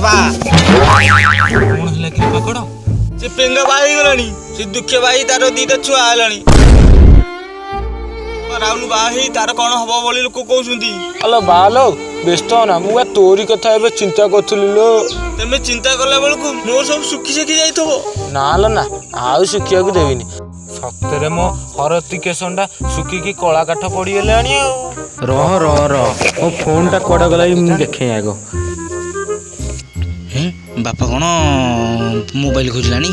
बापा कौन है कि पाकड़ से पेंगा बाई गलानी से दुखे बाई तार दीटा छुआ आलानी राउल बाही तार कौन हबो बोली लोक कहउछुंती। हेलो बालो व्यस्त ना मु तोरी कथा एबे चिंता करथुली लो। तमे चिंता करला बेलकु मोर सब सुखी सेखी जाइथबो। ना लो ना आउ सुखिया को देबिनी सत्तरे मो हरती केसंडा सुखी की कला काठ पड़ी गेलानी आ रह रह रह ओ फोन टा कोडा गलाई मु देखे आगो। हैं बापा कौन मोबाइल खोजलानी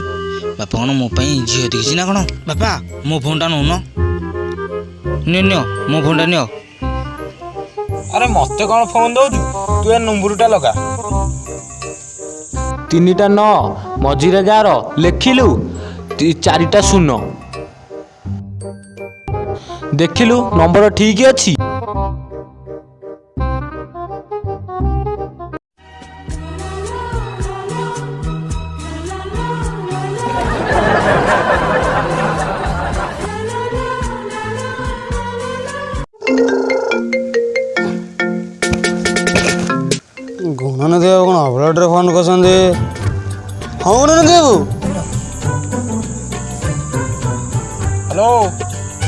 बापा कौन मो पई झियो देखिछि ना कौन बापा मो फोन टा नउनो नियो मो फोन टा नियो। अरे मते कौन फोन दउजु तू ए नंबर टा लगा 3टा 9 मझिरे 11 लेखिलु 4टा 0 देखिलु नंबर ठीक अछि। गुणन देव कौन अबलटे फोन कर हाँ गुणन देव हेलो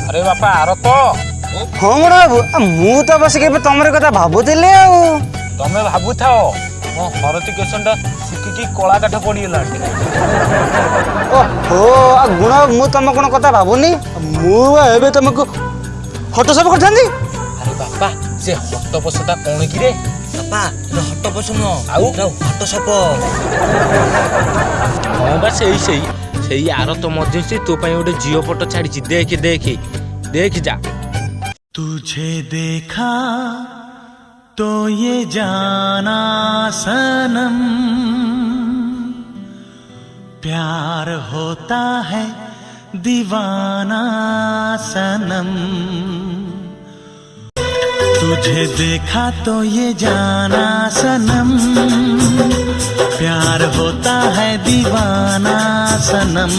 अरे बापा आर तो हाँ गुण बाबू मु तो बस तुम कथा भावुली तमें भावु थाओ मो हरती केसनटा सुखिकी कला काठ पड़ीगला हो गुण मु तुम कौन कथा भावुनी मुझे तुमको हट सब कर। अरे बापा से हट बसटा कौन कि रे बापा हट बस न आउ हट सप हाँ बा सही आर तो मध्य से तो पाई गोटे जियो फोटो छाड़ी देख देख देख जा। तुझे देखा तो ये जाना सनम प्यार होता है दीवाना सनम। तुझे देखा तो ये जाना सनम प्यार होता है दीवाना सनम।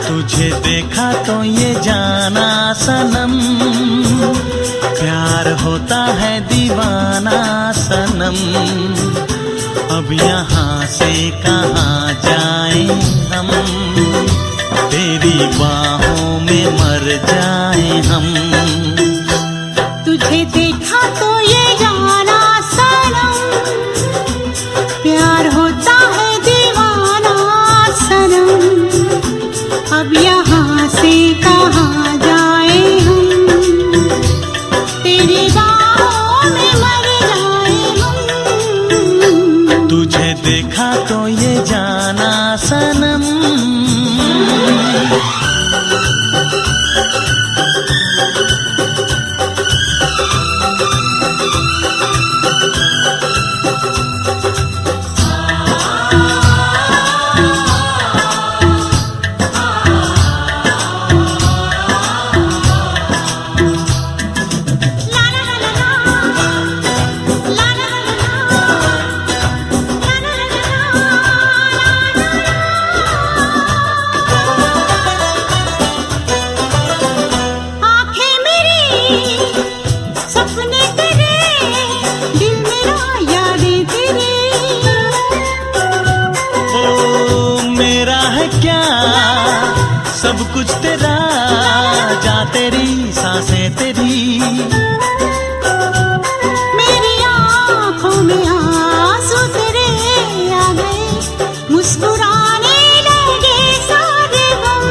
तुझे देखा तो ये जाना सनम प्यार होता है दीवाना सनम। अब यहाँ से कहाँ जाएं हम तेरी बाहों में मर जाएं हम। तुझे देखा तो ये जाना सनम प्यार होता है दीवाना सनम। अब यहाँ से कहाँ जाए हम तेरी बाहों में मर जाए हम। तुझे देखा तो ये जाना सनम। सब कुछ तेरा जा तेरी सांसें तेरी मेरी आँखों में आंसू तेरे आ गए मुस्कुराने लगे सारे गम।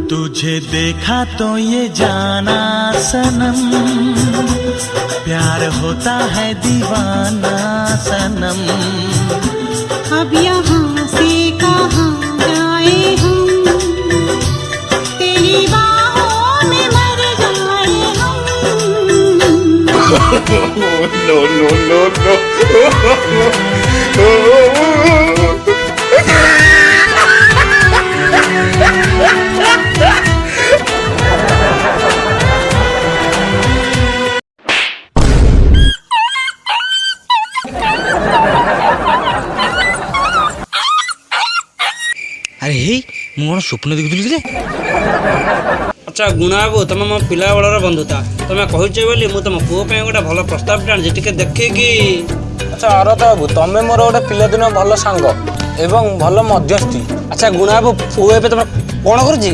तुझे देखा तो ये जाना सनम प्यार होता है दीवाना सनम। अब यहाँ से कहाँ जाए हम तेरी बाहों में मर जाए हम। अरे हे मु कौन स्वप्न देखुली रे। अच्छा गुणा बाबू तुम मो पिला बेलर बंधुता तुम कहचे बोली मु तुम पुओ पे गोटे भल प्रस्ताव टाणी टिके देखे कि ଆଚ୍ଛା ଆରତ ବାବୁ ତମେ ମୋର ଗୋଟେ ପିଲାଦିନ ଭଲ ସାଙ୍ଗ ଏବଂ ଭଲ ମଧ୍ୟସ୍ଥି। ଆଚ୍ଛା ଗୁଣା ବାବୁ ପୁଅ ଏବେ ତମର କ'ଣ କରୁଛି?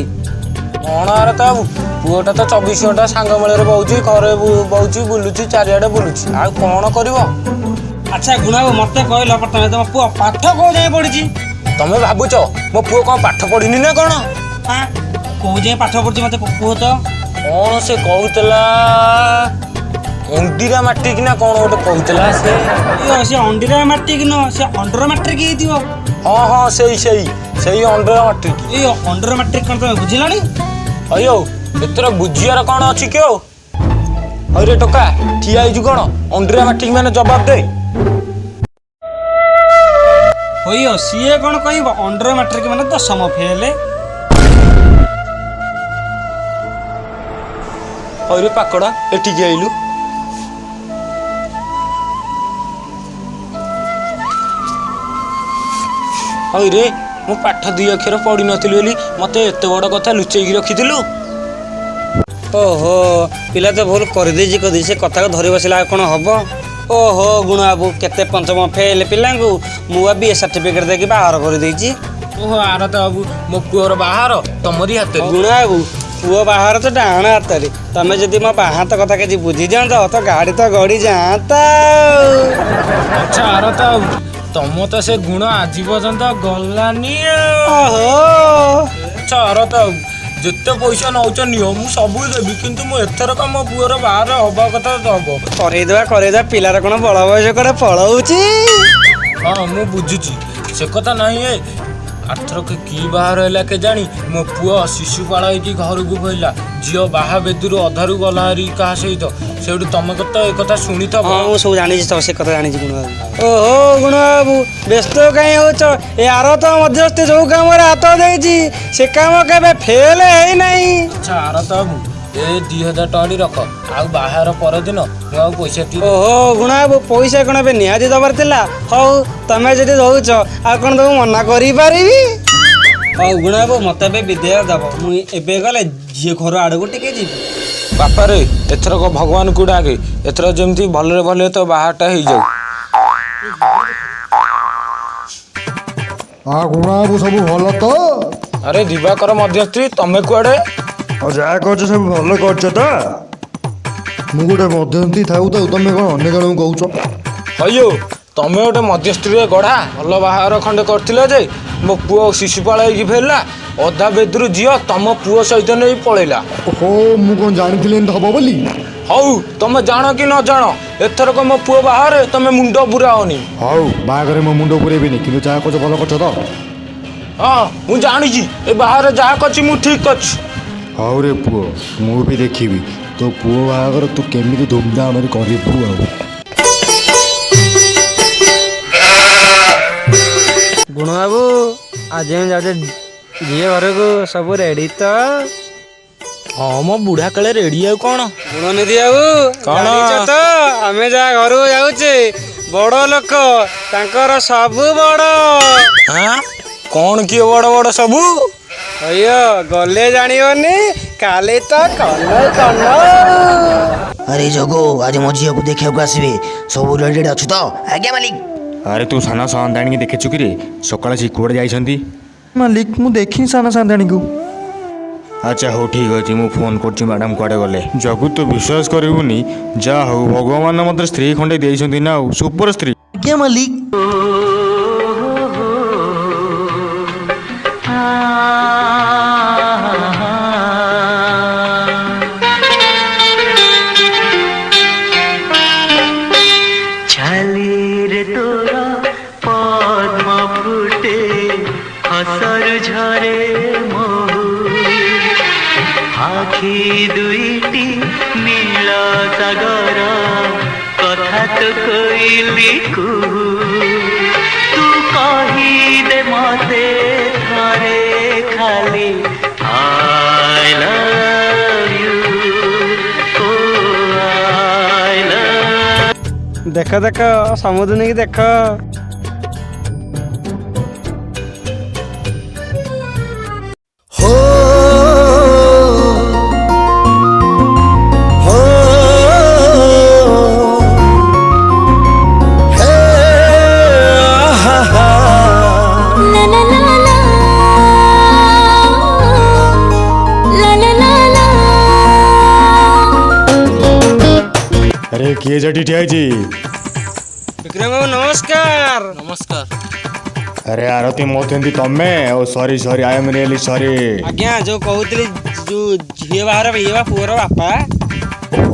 କ'ଣ ଆରତ ବାବୁ ପୁଅଟା ତ 24 ଘଣ୍ଟା ସାଙ୍ଗ ମେଳରେ ବହୁଛି, ଘରେ ବହୁଛି, ବୁଲୁଛି, ଚାରିଆଡ଼େ ବୁଲୁଛି, ଆଉ କ'ଣ କରିବ? ଆଚ୍ଛା ଗୁଣା ବାବୁ ମୋତେ କହିଲ ପ୍ରଥମେ ତମ ପୁଅ ପାଠ କୋଉ ଯାଏଁ ପଢିଛି? ତମେ ଭାବୁଛ ମୋ ପୁଅ କ'ଣ ପାଠ ପଢିନି ନା କ'ଣ? ହଁ କୋଉ ଯାଏଁ ପାଠ ପଢିଛି ମୋତେ କୁହ ତ? କ'ଣ ସେ କହୁଥିଲା ଅଣ୍ଡିରା ମାଟ୍ରିକ ନା କ'ଣ ଗୋଟେ କହୁଥିଲା ସେ? ସେ ଅଣ୍ଡିରା ମାଟ୍ରିକ ନୁହଁ, ସେ ଅଣ୍ଡର ମାଟ୍ରିକ ହେଇଥିବ। ହଁ ସେଇ ଅଣ୍ଡର ମାଟ୍ରିକ। ଏଇ ଅଣ୍ଡର ମାଟ୍ରିକ କ'ଣ ତମେ ବୁଝିଲଣି? ଅୟୋ ଏଥର ବୁଝିବାର କ'ଣ ଅଛି କି ଆଉ? ହଇରେ ଟୋକା ଠିଆ ହେଇଛୁ କ'ଣ? ଅଣ୍ଡିରା ମାଟ୍ରିକ ମାନେ ଜବାବ ଦେ। ହୋଇଅ ସିଏ କ'ଣ କହିବ? ଅଣ୍ଡର ମାଟ୍ରିକ ମାନେ 10ମ ଫେଲ। ହଇରେ ପାକଡ଼ା ଏଠିକି ଆଇଲୁ। ହଇରେ ମୁଁ ପାଠ 2 ଅକ୍ଷର ପଢ଼ିନଥିଲି ବୋଲି ମୋତେ ଏତେ ବଡ଼ କଥା ଲୁଚେଇକି ରଖିଥିଲୁ। ଓହୋ ପିଲା ତ ଭୁଲ କରିଦେଇଛି ସେ କଥାକୁ ଧରି ବସିଲା ଆଉ କ'ଣ ହବ? ଓହୋ ଗୁଣ ବାବୁ କେତେ 5ମ ଫେଲ ପିଲାଙ୍କୁ ମୁଁ ବିଏ ସାର୍ଟିଫିକେଟ୍ ଦେଇକି ବାହାର କରିଦେଇଛି। ଓହୋ ଆରତ ବାବୁ ମୋ ପୁଅର ବାହାର ତମରି ହାତରେ। ଗୁଣ ବାବୁ ପୁଅ ବାହାର ତ ଡାହାଣ ହାତରେ, ତମେ ଯଦି ମୋ ବାଁ ହାତ କଥା କିଛି ବୁଝି ଦିଅନ୍ତ ତ ଗାଡ଼ି ତ ଗଡ଼ି ଯାଆନ୍ତା। ଆଚ୍ଛା ଆରତ ବାବୁ ତମ ତ ସେ ଗୁଣ ଆଜି ପର୍ଯ୍ୟନ୍ତ ଗଲାନି। ଓହୋ ଆଚ୍ଛା ଆରତ ବାବୁ ଯେତେ ପଇସା ନଉଛ ନିଅ ମୁଁ ସବୁ ଦେବି, କିନ୍ତୁ ମୁଁ ଏଥରକ ମୋ ପୁଅର ବାହାର ହବା କଥା ହବ। କରେଇଦବା ପିଲାର କ'ଣ ବଳ ବୟସ କୁଆଡ଼େ ପଳଉଛି? ହଁ ମୁଁ ବୁଝୁଛି ସେ କଥା ନାହିଁ। ଆରଥରକ କି ବାହାର ହେଲା କେଜାଣି ମୋ ପୁଅ ଶିଶୁପାଳ ହେଇକି ଘରକୁ ଫେରିଲା, ଝିଅ ବାହା ବେଦୁରୁ ଅଧାରୁ ଗଲା ହାରି କାହା ସହିତ, ସେଇଠୁ ତମେ ତ ଏ କଥା ଶୁଣିଥିବ। ହଁ ମୁଁ ସବୁ ଜାଣିଛି ତ ସେ କଥା ଜାଣିଛି ଗୁଣ ବାବୁ। ଓହୋ ଗୁଣ ବାବୁ ବ୍ୟସ୍ତ କାହିଁ ହଉଛ? ଏ ଆରତ ମଧ୍ୟସ୍ଥି ଯୋଉ କାମରେ ହାତ ଦେଇଛି ସେ କାମ କେବେ ଫେଲ ହେଇନାହିଁ। ଆଚ୍ଛା ଆରତ ବାବୁ ଏ 2000 ଟଙ୍କାଟି ରଖ, ଆଉ ବାହାର ପରଦିନ ମୁଁ ଆଉ ପଇସା ଓହୋ ଗୁଣ ବାବୁ ପଇସା କ'ଣ ଏବେ ନିହାତି ଦେବାର ଥିଲା? ହଉ ତମେ ଯଦି ଦଉଛ ଆଉ କ'ଣ ତମକୁ ମନା କରିପାରିବି? ହଉ ଗୁଣ ବାବୁ ମୋତେ ଏବେ ବିଦାୟ ଦେବ, ମୁଁ ଏବେ ଗଲେ ଝିଅ ଘର ଆଡ଼କୁ ଟିକେ ଯିବି। ବାପାରେ ଏଥରକ ଭଗବାନଙ୍କୁ ଡାକେ, ଏଥର ଯେମିତି ଭଲରେ ଭଲରେ ତ ବାହାରଟା ହେଇଯାଉ। ଗୁଣା ବାବୁ ସବୁ ଭଲ ତ? ଆରେ ଦିବାକର ମଧ୍ୟସ୍ଥି ତମେ କୁଆଡ଼େ? ଆଉ ଯାହା କରୁଛ ସବୁ ଭଲ କରୁଛ ତ? ମୁଁ ଗୋଟେ ମଧ୍ୟସ୍ଥି ଥାଉ ତମେ କ'ଣ ଅନ୍ୟ ଜଣଙ୍କୁ କହୁଛ? ହଇଓ ତମେ ଗୋଟେ ମଧ୍ୟସ୍ଥିରେ ଗଢ଼ା ଭଲ ବାହାର ଖଣ୍ଡେ କରିଥିଲ ଯେ ମୋ ପୁଅ ଶିଶୁପାଳ ହେଇକି ଫେରିଲା, ଅଧା ବେଦରୁ ଝିଅ ତମ ପୁଅ ସହିତ ନେଇ ପଳେଇଲା। ଓହୋ ମୁଁ କ'ଣ ଜାଣିଥିଲି ଏମିତି ହବ ବୋଲି? ହଉ ତମେ ଜାଣ କି ନ ଜାଣ ଏଥରକ ମୋ ପୁଅ ବାହାରେ ତମେ ମୁଣ୍ଡ ପୁରାଅନି। ହଉ ବାହାଘରେ ମୋ ମୁଣ୍ଡ ପୁରେଇବିନି, କିନ୍ତୁ ଯାହା କରୁଛ ଭଲ କରୁଛ ତ? ହଁ ମୁଁ ଜାଣିଛି ଏ ବାହାରେ ଯାହା କରିଛି ମୁଁ ଠିକ୍ କରିଛି। ହଉ ରେ ପୁଅ ମୁଁ ବି ଦେଖିବି ତୋ ପୁଅ ବାହାଘର ତୁ କେମିତି ଧୁମଧାମରେ କରିବୁ। ଆଉ ଗୁଣ ବାବୁ ଆଜି ଆମେ ଯାଉଛେ ଝିଅ ଘରକୁ, ସବୁ ରେଡି ତ? ହଁ ମୋ ବୁଢ଼ା କାଳେ ରେଡ଼ି ଆଉ କ'ଣ? ଗୁଣ ନିଧି ବାବୁ କ'ଣ? ତ ଆମେ ଯାହା ଘରକୁ ଯାଉଛେ ବଡ଼ ଲୋକ ତାଙ୍କର ସବୁ ବଡ଼। ହଁ କ'ଣ କିଏ ବଡ଼ ବଡ଼ ସବୁ? ଅಯ್ୟ ଗଲେ ଜାଣିବନି କାଲି ତ କନ। ଆରେ ଜଗୁ ଆଜି ମୋ ଝିଅକୁ ଦେଖିବାକୁ ଆସିବେ, ସବୁ ରେଡି ଅଛୁ ତ? ଆଜ୍ଞା ମାଲିକ। ଆରେ ତୁ ସାନ ସାନ୍ତାଣୀକି ଦେଖିଛୁ କିରେ? ସକାଳେ ସେ କୁଆଡ଼େ ଯାଇଛନ୍ତି? ମାଲିକ ମୁଁ ଦେଖିନି ସାନ ସାନ୍ତାଣୀକୁ। ଆଚ୍ଛା ହଉ ଠିକ୍ ଅଛି, ମୁଁ ଫୋନ୍ କରୁଛି ମ୍ୟାଡ଼ାମ୍ କୁଆଡ଼େ ଗଲେ। ଜଗୁ ତୁ ବିଶ୍ୱାସ କରିବୁନି, ଯାହା ହଉ ଭଗବାନ ମୋତେ ସ୍ତ୍ରୀ ଖଣ୍ଡେ ଦେଇଛନ୍ତି ନା, ଆଉ ସୁପର ସ୍ତ୍ରୀ। ଆଜ୍ଞା ମାଲିକ। ଛାଲିରେ ତୋର ପଦ୍ମ ଫୁଟେ ହସରୁ ଝରେ ମହୁ, ଆଖି ଦୁଇଟି ନୀଳ ସାଗର କଥା ତ କହିଲି କୁହୁ, ତୁ କହିଦେ ମତେ ଥରେ ଖାଲି I love you, oh I love। ଦେଖ ଦେଖ ସମୁଦ୍ର ନେଇକି ଦେଖ। ହୋ ହୋ ହେ ଆରେ କିଏ ସେଠି ଠିଆ ହେଇଛି? ବିକ୍ରମ ବାବୁ ନମସ୍କାର। ନମସ୍କାର। ଆରେ ଆରତୀ ମହୁଛନ୍ତି ତମେ? ଓ ସରି ସରି, ଆଇ ଏମ୍ ରିଏଲି ସରି। ଆଜ୍ଞା ଯୋଉ କହୁଥିଲି ଯୋଉ ଝିଅ ବାହାର ଇଏ ବା ପୁଅର ବାପା।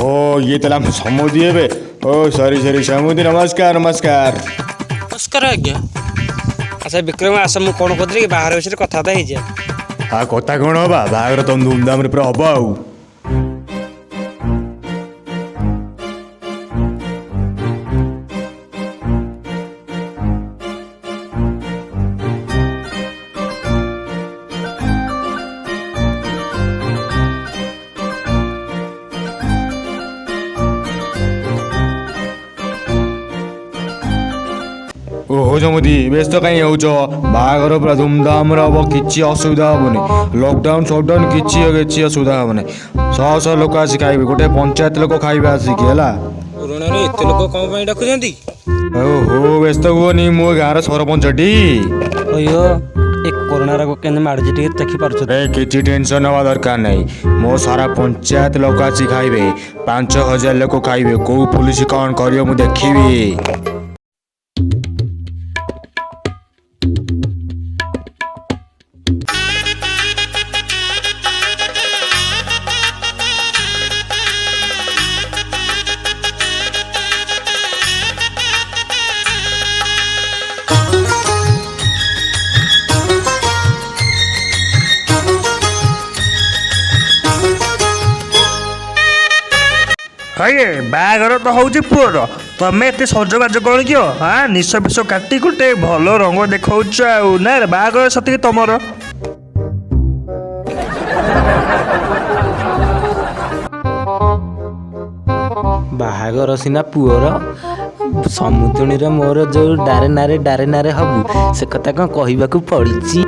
ଓ ଇଏ ତାହେଲେ ଆମ ସମୁଦି ହେବେ। ଓ ସରି ସରି ସମୁଦି, ନମସ୍କାର ନମସ୍କାର। ନମସ୍କାର ଆଜ୍ଞା। ଆଚ୍ଛା ବିକ୍ରମ ଆସ, ମୁଁ କ'ଣ କହୁଥିଲି କି ବାହାର ବିଷୟରେ କଥାବାର୍ତ୍ତା ହେଇଯିବା। ଆଉ କଥା କ'ଣ ହବା, ବାହାଘର ତ ଧୁମଧାମରେ ପୁରା ହବ ଆଉ। ଓହୋ ସମୁଦି, ବ୍ୟସ୍ତ କାହିଁ ହେଉଛ? ବାହାଘର ପୁରା ଧୁମଧାମରେ ହବ, କିଛି ଅସୁବିଧା ହବନି। ଲକଡାଉନ୍ ସକଡାଉନ୍ କିଛି ଅସୁବିଧା ହବନି। ଶହ ଶହ ଲୋକ ଆସି ଖାଇବେ, ଗୋଟେ ପଞ୍ଚାୟତ ଲୋକ ଖାଇବେ ଆସିକି, ହେଲା। ପୁରୁଣାରେ ଏତେ ଲୋକ କ'ଣ ପାଇଁ ଡାକୁଛନ୍ତି? ଓହୋ ବ୍ୟସ୍ତ ହୁଅନି, ମୁଁ ଗାଁର ସରପଞ୍ଚଟି। ଅಯ್ୟୋ ଏ କରୋନା ରୋଗ କେମିତି ମାଡୁଛି ଟିକେ ଦେଖିପାରୁଛ? କିଛି ଟେନସନ୍ ହେବା ଦରକାର ନାହିଁ। ମୋ ସାରା ପଞ୍ଚାୟତ ଲୋକ ଆସି ଖାଇବେ, 5000 ଲୋକ ଖାଇବେ। କୋଉ ପୋଲିସ କ'ଣ କରିବ ମୁଁ ଦେଖିବି। ଆଜ୍ଞା ବାହାଘର ତ ହଉଛି ପୁଅର, ତମେ ଏତେ ସଜବାଜ କ'ଣ କିଅ? ନିଶ ଫିସ କାଟି ଗୋଟେ ଭଲ ରଙ୍ଗ ଦେଖାଉଛ ଆଉ। ନା ବାହାଘର ସତିକି ତମର। ବାହାଘର ସିନା ପୁଅର, ସମୁଦୁଣୀର ମୋର ଯୋଉ ଡାରେ ନାରେ ହବୁ, ସେ କଥା କ'ଣ କହିବାକୁ ପଡ଼ିଛି?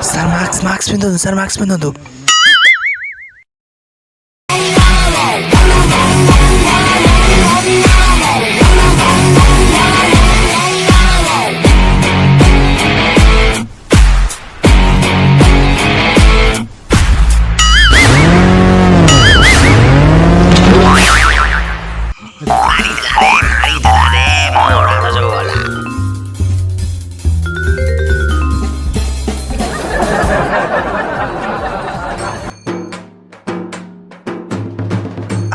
ସାର୍ ମାସ୍କ ପିନ୍ଧନ୍ତୁ, ସାର୍ ମାସ୍କ ପିନ୍ଧନ୍ତୁ।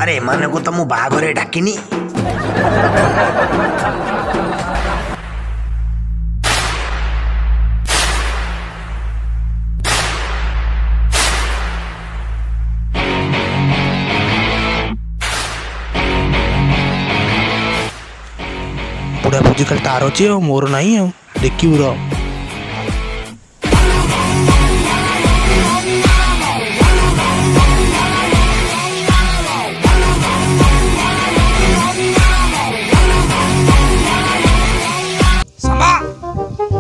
ଆରେ ଏମାନଙ୍କୁ ତ ମୁଁ ବାହାଘରେ ଡାକିନି। ବୁଢ଼ା ଭୋଜି ଖାଲି ତାର ଅଛି ଆଉ ମୋର ନାହିଁ ଆଉ, ଦେଖିବୁ ର।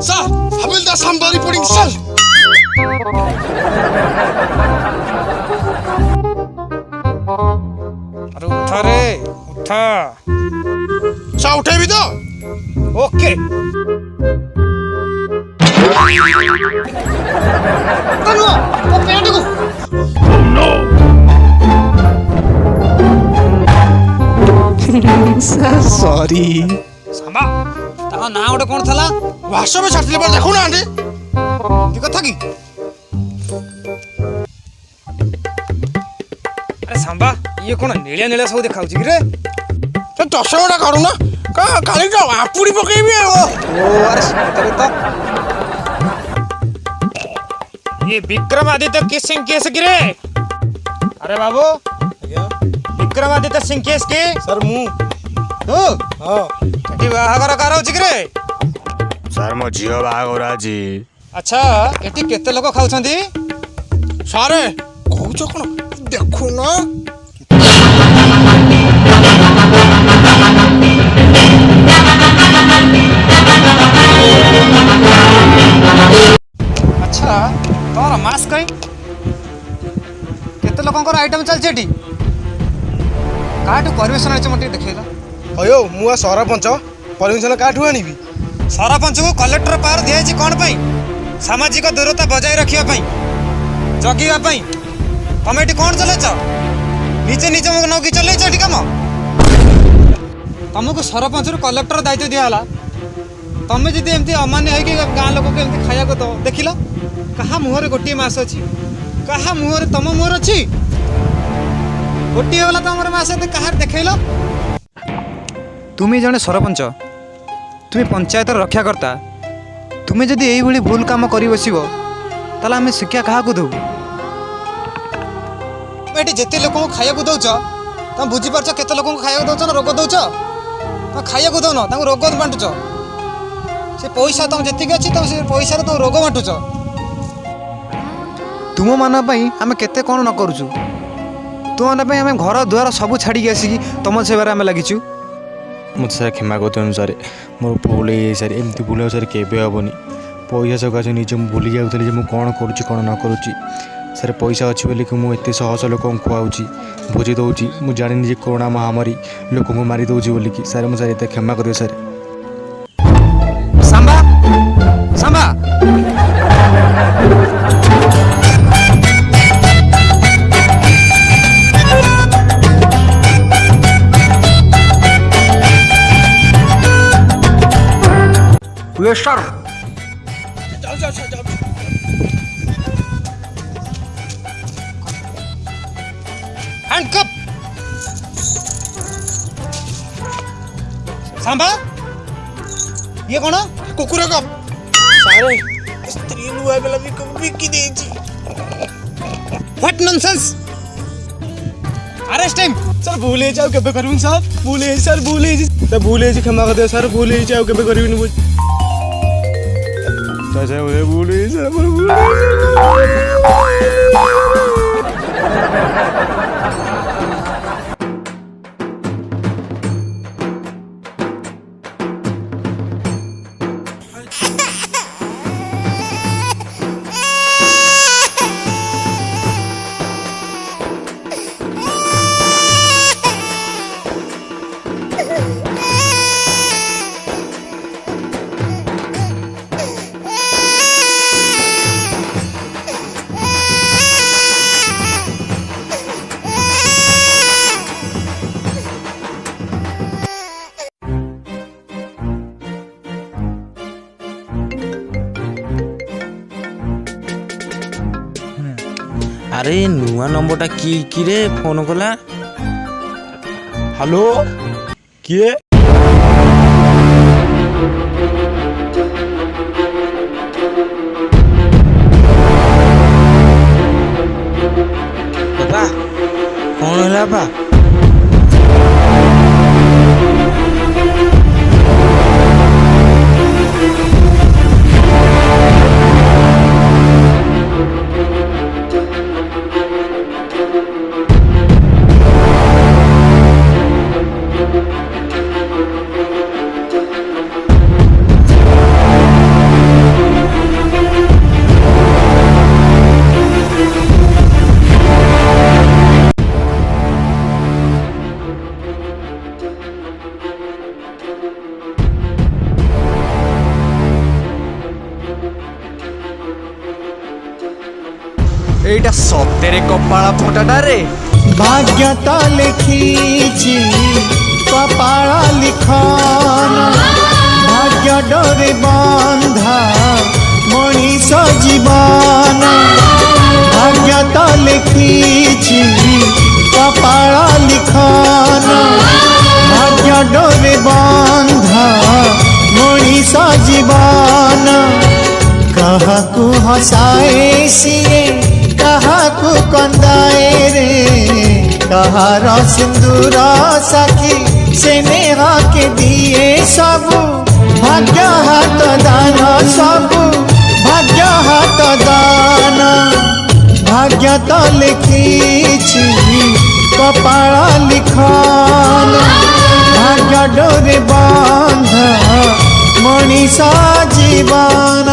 Sir, Havildar Samba reporting, sir. अरे उठा रे, उठा। Sir, उठेबी तो? ओके। कौन हुआ? वो पेड़ को। Oh no. Sir, sorry. Samba, ତା ନାଁ ଗୋଟେ କ'ଣ ଥିଲା? ହ୍ୱାଟ୍ସଆପରେ ଛାଡ଼ିଥିଲି ପରେ ଦେଖୁନାହାନ୍ତି। କି କଥା କି? ଆରେ ସାମ୍ବା ଇଏ କ'ଣ ନିଳିଆ ନିଳିଆ ସବୁ ଦେଖାଉଛି କି ରେ? ସେ ଚଷମାଟା କାଢୁନା କାଲି ତ ଆପୁଡ଼ି ପକେଇବି ଆଉ। ଓ ଆରେ ସତରେ ତ ये विक्रमादित्य किसिंग केस की रे? अरे बाबू विक्रमादित्य सिंह केस की ସାର୍ ମୁଁ तू ହଁ एठी बाहागर कार होची की रे? ସାର୍ ମୋ ଝିଅ ବାହାଘର ଆଜି। अच्छा एठी केते लोक खाउछंती? ସାରେ କହୁଛ କ'ଣ ଦେଖୁନ। अच्छा तोर मास्क कहीं केते लोकंकर आइटम चलछि एठी? काटू परमिशन अछि मटे देखैला। अयो ମୁଁ ଆ ସରପଞ୍ଚ ପରମିଶନ କାଠୁ ଆଣିବି? सरपंच को कलेक्टर पावर दिया कौन पाई? सामाजिक दूरता बजाय रखिया पाई, जगिया पाई। तुम एठी कौन चलेछ? निजे निजे नौकी चलेछ एठी काम? तुमको सरपंच रु कलेक्टर दायित्व दिया हला। तुम जदि एमती अमान्य है कि गाँ लोक को एमती खाया को तो देखिल कहा मुहर गोटे मास अच्छी, कहा मुहर तुम मुहर अच्छी गोटे होला तुम मास कहार देखल? तुम्हें जड़े सरपंच, तुम्हें पंचायत रक्षाकर्ता, तुम्हें जदि यही भूल काम कर बसब ताला आम शिक्षा क्या देव? ये जिते लोक खाया दौच तुम बुझीपार केते लोक खाया दौच ना रोग दौच? तुम खाया दौन रोग बांटुच। से पैसा तुम जी अच्छी तुम से पैसा तुम रोग बांटुच। तुम मान आम केते कौन न करुचु? तुम आम घर द्वार सब छाड़ी आसिकी तुम सेवार आम लगिचु। ମୋତେ ସାର୍ କ୍ଷମା କରିଦିଅନ୍ତୁ ଅନୁସାରେ ମୋର ଭୁଲ ହେଇଯାଇଛି ଏମିତି ଭୁଲ ଆଉ ସାର୍ କେବେ ହେବନି। ପଇସା ସକାଶେ ନିଜେ ମୁଁ ଭୁଲି ଯାଉଥିଲି ଯେ ମୁଁ କ'ଣ କରୁଛି କ'ଣ ନ କରୁଛି। ସାର୍ ପଇସା ଅଛି ବୋଲିକି ମୁଁ ଏତେ ଶହ ଶହ ଲୋକଙ୍କୁ ଖୁଆଉଛି, ଭୋଜି ଦେଉଛି। ମୁଁ ଜାଣିନି ଯେ କରୋନା ମହାମାରୀ ଲୋକଙ୍କୁ ମାରି ଦେଉଛି ବୋଲିକି। ସାର୍ ମୁଁ ସାର୍ ଏତେ କ୍ଷମା କରିବେ sir. Samba Samba Wester handcuff Samba ये कौन? कुकुर कप सारे स्त्री लुआ बेला भी कब बिकी देची। What nonsense? Arrest him. Sir भूल जाओ केबे करबिन सर? भूल सर भूल सर भूल क्षमा कर दे सर भूल जाओ केबे करबिन बुझ। सर मुझे भूल सर भूल अरे नुआ नंबरटा की रे फोन कला? हेलो किए? बाबा कौन है बाबा? এইটা সত্যেরে কপাଳ ফোটাটা রে। भाग्य तो लिखी कपाल लिखन भाग्य भाग्य डोरे बंधा मनीष जीवन भाग्य तो लिखी कपाल लिखन भाग्य डोरे बंधा मनीष जीवन कहाकू हसाए सिए कहाकू कंदाए रे कहार सिंदूर साखी से नेहा के दिए सबू भाग्य हाथ दान सबू भाग्य हाथ दान भाग्य तो लिखी कपाल लिखन भाग्य डोरे बंधा मनीष जीवन।